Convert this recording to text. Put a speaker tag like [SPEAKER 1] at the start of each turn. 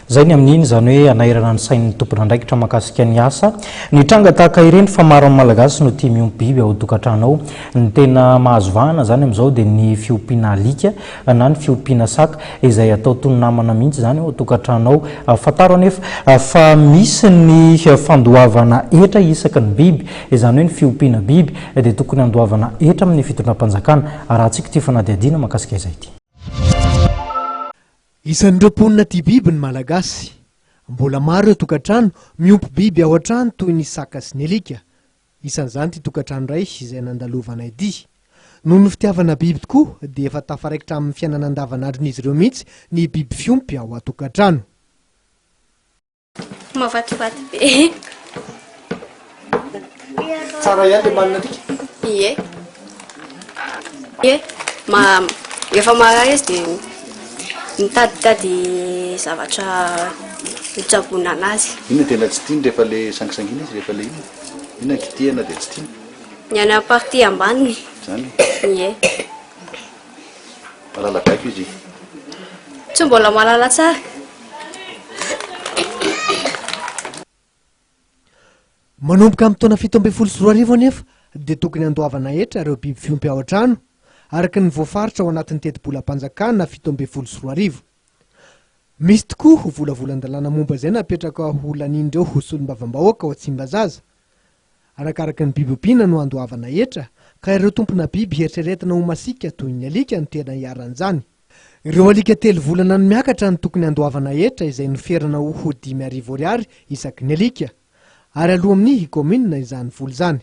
[SPEAKER 1] Zay ny amin'ny izany hoe anairana ny sain'ny tompona ndraikitra makasika ny asa ny tranga tahaka ireny fa maro amin'ny Malagasy no tia miompy biby ao tokantranao. Ny tena mahazo vahana zany amin'izao dia ny fiompiana alika na ny fiompiana saka izay atao toy ny namana mihitsy zany ao tokantranao. Fataro anefa fa misy ny fandoavana hetra isaky ny biby izany hoe ny fiompiana biby dia tokony handoavana hetra amin'ny fitondram-panjakana. Arahantsika ty fanadihadiana makasika izay ty.
[SPEAKER 2] Isan'ireo mponina tia biby ny Malagasy. Mbola maro ireo tokantrano miompy biby ao an-trano toy ny saka sy ny alika. Isan'izany ty tokantrano iray izay nandalovanay dy. Noho ny fitiavana biby tokoa dia efa tafaraikitra amin'ny fiainana andavanandron'izy ireo mihitsy ny biby fiompy ao an-tokantrano.
[SPEAKER 3] Mavativaty be.
[SPEAKER 2] Tsara ihany le manana atika.
[SPEAKER 3] Ie. Efa marary izy dia mitaditady zavatra hitsabona anazy.
[SPEAKER 4] Ina tena tsy tiany rehefa le sangisangina izy rehefa le ina kitihana dia tsy tiany.
[SPEAKER 3] Ny any party ambaniny.
[SPEAKER 4] Zany.
[SPEAKER 3] Ie.
[SPEAKER 4] Malala baiko izy.
[SPEAKER 3] Tsy mbola malala tsara.
[SPEAKER 2] Manomboka amin'ny taona 17 anefa dia tokony handoavana hetra ireo biby fiompy ao an-trano araka ny voafaritra ao anatin'ny teti-bolam-panjakana 17. Misy tokoa volavolan-dalàna momba izay napetraka ho lanin'ireo ho solombavam-bahoaka ao Tsimbazaza. Arakaraka ny biby ompiana no handoavana hetra ka ireo tompona biby heritreretina ho masika toy ny alika no tena hiaran'izany. Ireo alika 3 volana no miakatra ny tokony handoavana hetra izay noferana ho 5,000 ariary isaky ny alika. Ary aloha amin'ny commune izany vola izany.